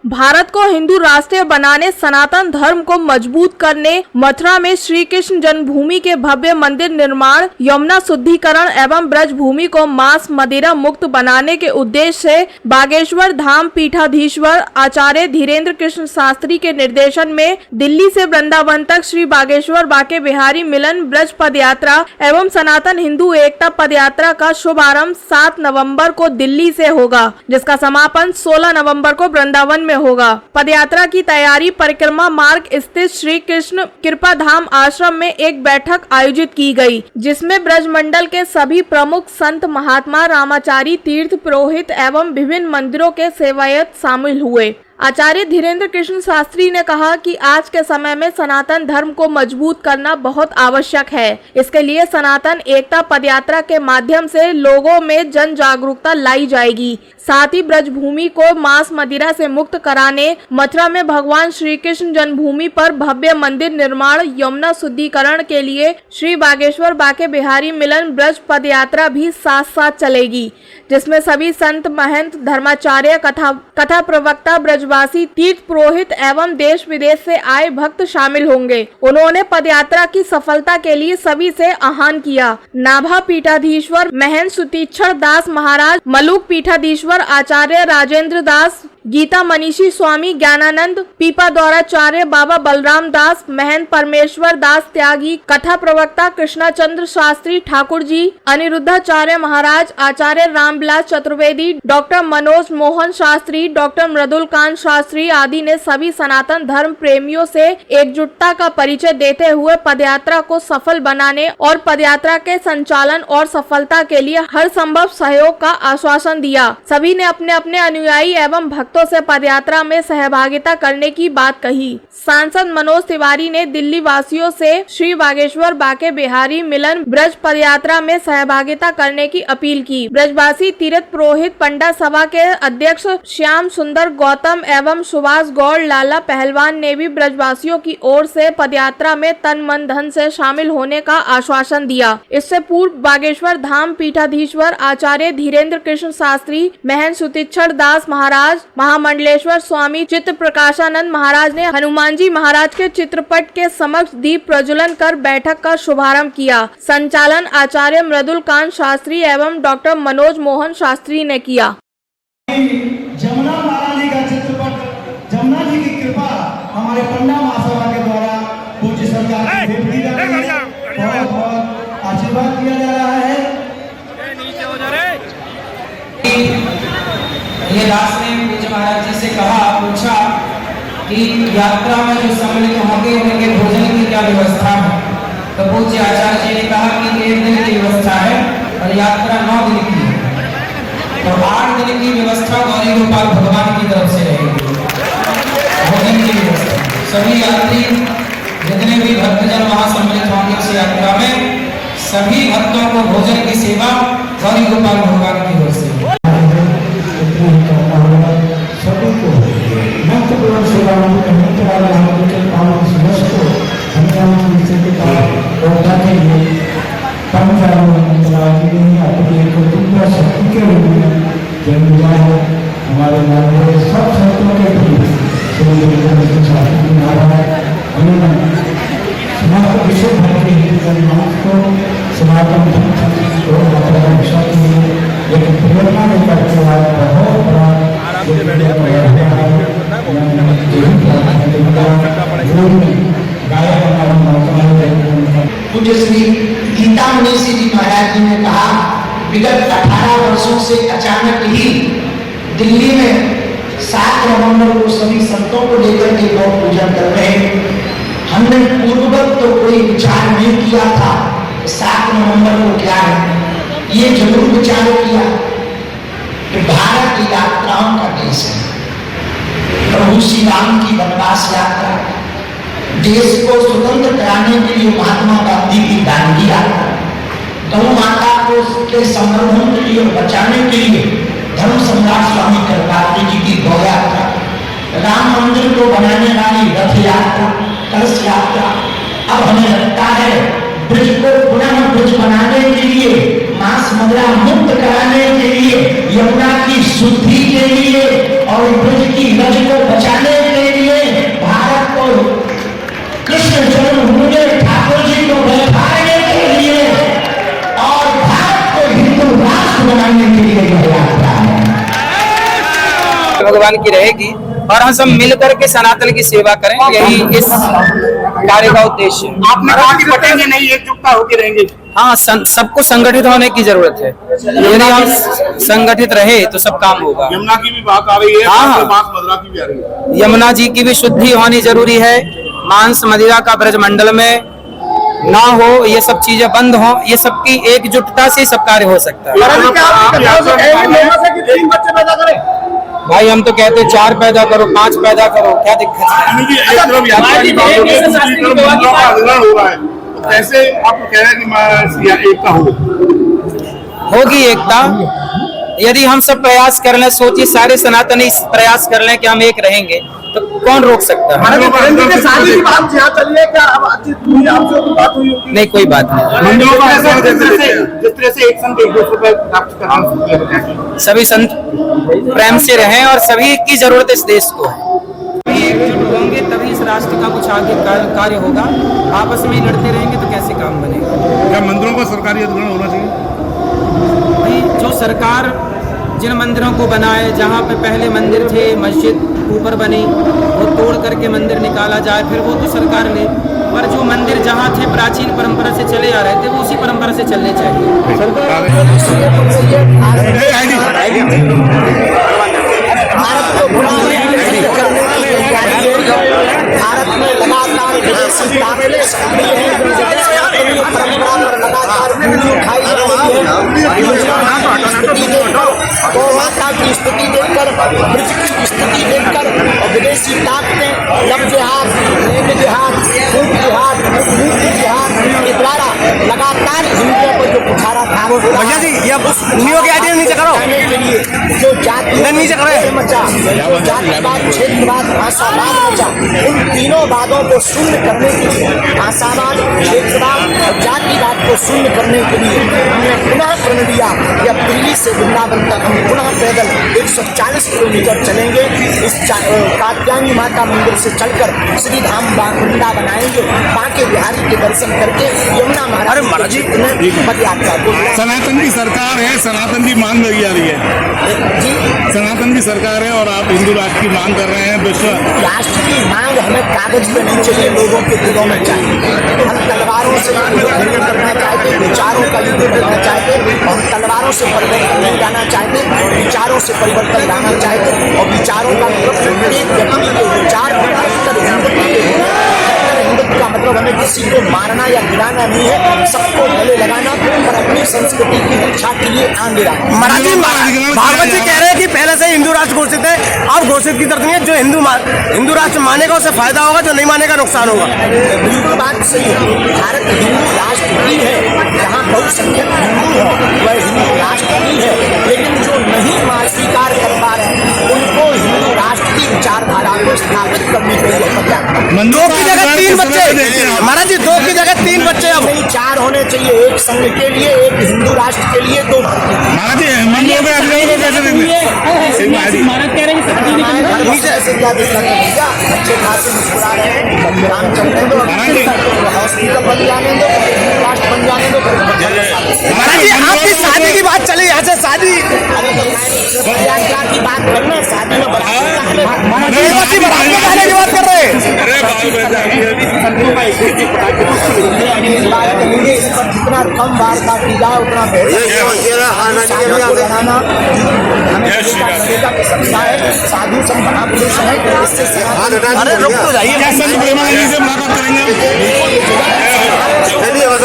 भारत को हिंदू राष्ट्र बनाने, सनातन धर्म को मजबूत करने, मथुरा में श्री कृष्ण जन्मभूमि के भव्य मंदिर निर्माण, यमुना शुद्धिकरण एवं ब्रज भूमि को मांस मदिरा मुक्त बनाने के उद्देश्य से बागेश्वर धाम पीठाधीश्वर आचार्य धीरेन्द्र कृष्ण शास्त्री के निर्देशन में दिल्ली से वृंदावन तक श्री बागेश्वर बाके बिहारी मिलन ब्रज पदयात्रा एवं सनातन हिंदू एकता पदयात्रा का शुभारंभ 7 नवंबर को दिल्ली से होगा, जिसका समापन 16 नवंबर को वृंदावन में होगा। पदयात्रा की तैयारी परिक्रमा मार्ग स्थित श्री कृष्ण कृपा धाम आश्रम में एक बैठक आयोजित की गई, जिसमें ब्रजमंडल के सभी प्रमुख संत महात्मा रामाचारी तीर्थ पुरोहित एवं विभिन्न मंदिरों के सेवायत शामिल हुए। आचार्य धीरेन्द्र कृष्ण शास्त्री ने कहा कि आज के समय में सनातन धर्म को मजबूत करना बहुत आवश्यक है। इसके लिए सनातन एकता पदयात्रा के माध्यम से लोगों में जन जागरूकता लाई जाएगी। साथ ही ब्रजभूमि को मांस मदिरा से मुक्त कराने, मथुरा में भगवान श्री कृष्ण जन्मभूमि पर भव्य मंदिर निर्माण, यमुना शुद्धिकरण के लिए श्री बागेश्वर बाके बिहारी मिलन ब्रज पदयात्रा भी साथ साथ चलेगी, जिसमें सभी संत महंत धर्माचार्य कथा प्रवक्ता ब्रजवासी तीर्थ पुरोहित एवं देश विदेश से आए भक्त शामिल होंगे। उन्होंने पदयात्रा की सफलता के लिए सभी से आह्वान किया। नाभा पीठाधीश्वर महंत सुतीक्षण दास महाराज, मलुक पीठाधीश्वर आचार्य राजेंद्र दास, गीता मनीषी स्वामी ज्ञानानंद, पीपा दौराचार्य बाबा बलराम दास, महंत परमेश्वर दास त्यागी, कथा प्रवक्ता कृष्णाचंद्र शास्त्री ठाकुर जी, अनिरुद्धाचार्य महाराज, आचार्य रामविलास चतुर्वेदी, डॉक्टर मनोज मोहन शास्त्री, डॉक्टर मृदुलकांत शास्त्री आदि ने सभी सनातन धर्म प्रेमियों से एकजुटता का परिचय देते हुए पदयात्रा को सफल बनाने और पदयात्रा के संचालन और सफलता के लिए हर संभव सहयोग का आश्वासन दिया। सभी ने अपने अपने अनुयायी एवं भक्तों से पदयात्रा में सहभागिता करने की बात कही। सांसद मनोज तिवारी ने दिल्ली वासियों से श्री बागेश्वर बाके बिहारी मिलन ब्रज पदयात्रा में सहभागिता करने की अपील की। ब्रजवासी तीर्थ पुरोहित पंडा सभा के अध्यक्ष श्याम सुंदर गौतम एवं सुभाष गौड़ लाला पहलवान ने भी ब्रजवासियों की ओर से पदयात्रा में तन मन धन से शामिल होने का आश्वासन दिया। इससे पूर्व बागेश्वर धाम पीठाधीश्वर आचार्य धीरेन्द्र कृष्ण शास्त्री, महंत सुतीक्षण दास महाराज, महामंडलेश्वर स्वामी चित्र प्रकाशानंद महाराज ने हनुमान जी महाराज के चित्रपट के समक्ष दीप प्रज्वलन कर बैठक का शुभारंभ किया। संचालन आचार्य मृदुलकांत शास्त्री एवं डॉक्टर मनोज मोहन शास्त्री ने किया। जमुना महारानी का चित्रपट, जमुना जी की कृपा हमारे पंडा महासभा के द्वारा पूज्य सरकार को भेंट दी जा रही है। बहुत बहुत आशीर्वाद दिया जा रहा है। ये दास ने पूज्य महाराज जी से कहा, पूछा कि यात्रा में जो सम्मिलित होंगे उनके भोजन की क्या व्यवस्था है। तो पूज्य आचार्य जी ने कहा कि 1 दिन की व्यवस्था है और यात्रा 9 दिन की है, तो 8 दिन की व्यवस्था गौरी गोपाल भगवान की तरफ से रहेगी। भोजन की व्यवस्था सभी यात्री जितने भी भक्तजन वहां सम्मिलित होंगे उस यात्रा में सभी भक्तों को भोजन की सेवा गौरी गोपाल भगवान की ओर से। सभी को महत्वपूर्ण सेवाओं को हमारे सब संतों के विश्व भर के हिंदू को सनातन लेकिन प्रेरणा नहीं करते बहुत पूज्य श्री गीता मनीषी जी महाराज जी ने कहा, विगत 18 वर्षों से अचानक ही दिल्ली में 7 नवंबर को सभी संतों को लेकर के गौ पूजन कर रहे हैं। हमने पूर्ववत तो कोई विचार नहीं किया था 7 नवंबर को क्या है, ये जरूर विचार किया कि भारत यात्राओं का देश है। प्रभु श्री राम की वनवास यात्रा, देश को स्वतंत्र कराने के लिए महात्मा गांधी की दांडी यात्रा, गौ माता को के संवर्धन के लिए बचाने के लिए धर्म सम्राट स्वामी करपात्री जी की गौ यात्रा, राम मंदिर को बनाने वाली रथ यात्रा, कलश यात्रा। अब हमें लगता है ब्रज को पुनः ब्रज बनाने के लिए, मांस मदिरा मुक्त कराने के लिए, यमुना की शुद्धि के लिए और ब्रज की रज को की रहेगी और हम सब मिलकर के सनातन की सेवा करें, यही इस कार्य का उद्देश्य है। आपने कहा कि बटेंगे नहीं, एकजुटता होकर रहेंगे। हाँ, सबको संगठित होने की जरूरत है। यदि हम संगठित रहे तो सब काम होगा। यमुना की भी बात आ रही है, हाँ। बात मदुरा की भी आ रही है। यमुना जी की भी शुद्धि होनी जरूरी है। मांस मदिरा का ब्रजमंडल में ना हो, ये सब चीजें बंद हो, ये सबकी एकजुटता से सब कार्य हो सकता है। भाई हम तो कहते 4 पैदा करो, 5 पैदा करो, क्या दिक्कत है? कैसे आप कह रहे हैं कि एकता होगी एकता यदि हम सब प्रयास कर लें। सोचिए सारे सनातनी प्रयास कर लें कि हम एक रहेंगे तो कौन रोक सकता है? नहीं, कोई बात नहीं। जिस तरह से एक संघ एक दूसरे पर प्राप्त करना, सभी संत प्रेम से रहें और सभी की जरूरत इस देश को है। एकजुट होंगे तभी इस राष्ट्र का कुछ आगे कार्य होगा। आपस में ही लड़ते रहेंगे तो कैसे काम बनेगा? क्या मंदिरों का सरकारी अधिग्रहण होना चाहिए? भाई जो सरकार जिन मंदिरों को बनाए, जहाँ पे पहले मंदिर थे, मस्जिद ऊपर बनी, वो तोड़ करके मंदिर निकाला जाए, फिर वो तो सरकार ले। पर जो मंदिर जहाँ थे प्राचीन परंपरा से चले आ रहे थे, वो उसी परंपरा से चलने चाहिए। भारत में लगातार विदेशी ताकतें सक्रिय हैं, सनातनी परंपरा पर लगातार वीडियो उठाई जा रही है। गौ माता की स्थिति देखकर, ब्रज की स्थिति देखकर और विदेशी ताकतें लब जिहाद, नेम जिहाद, खून जिहाद, मूर्ति जिहाद के द्वारा लगातार हिंदुओं पर जो पुकारा था भैया जी, ये नीचे करो के लिए जो जाति नीचे करो मचा, जो जातिवाद, क्षेत्रवाद, भाषावाद मचा, उन तीनों वादों को शून्य करने के लिए, भाषावाद, क्षेत्रवाद और जातिवाद को शून्य करने के लिए हमने पुनः प्रण लिया कि अब दिल्ली से वृंदावन तक हम पुनः पैदल 140 किलोमीटर चलेंगे। इस कात्यायनी माता मंदिर से चलकर श्री धाम वृंदावन आएंगे, बांके बिहारी के दर्शन करके यमुना महाराज जी पद यात्रा को। सनातन की सरकार है, सनातन की मांग लगी जा रही है जी, सनातन की सरकार है और आप हिंदू राष्ट्र की मांग कर रहे हैं। विश्व राष्ट्र की मांग हमें कागज पे नहीं चाहिए, लोगों के दिलों में चाहिए। हम तलवारों से युद्ध करना चाहते, विचारों का युद्ध करना चाहते। हम तलवारों से परिवर्तन नहीं लाना चाहते, विचारों से परिवर्तन लाना चाहते। और विचारों का मतलब एक व्यक्ति के विचार अंतर हिंदुत्व के हिंदुत्व का मतलब हमें किसी को मारना या गिराना नहीं है, सबको गले लगाना और अपनी संस्कृति की रक्षा के लिए आगे आना। भागवत जी कह रहे हैं कि पहले से हिंदू राष्ट्र घोषित है, अब घोषित की तरफ नहीं है। जो हिंदू राष्ट्र मानेगा उसे फायदा होगा, जो नहीं मानेगा नुकसान होगा। बिल्कुल बात सही है। भारत हिंदू राष्ट्र ही है, जहाँ बहुसंख्यक हिंदू है वह हिंदू राष्ट्र ही है। लेकिन जो नहीं स्वीकार कर पा रहे उनको हिंदू राष्ट्र की विचारधारा को स्थापित करने के लिए दो की जगह 3 बच्चे, महाराज जी 2 की जगह 3 बच्चे, अब नहीं 4 होने चाहिए। एक संघ के लिए, एक हिंदू राष्ट्र के लिए 2 अच्छे खासे मुस्कुरा रहे हैं, काम चलने दो, हॉस्पिटल बन जाने दो, राष्ट्र बन जाने दो। महाराज जी आपकी शादी की बात चली, यहाँ से शादी की बात करना, शादी में बढ़ाने की बात कर रहे हैं। जितना कम वार्ता की जाए उतना बढ़ाना हमें सकता है। साधु संत महापुरुष है, इससे अरे रुक तो जाइए। मुलाकात करेंगे।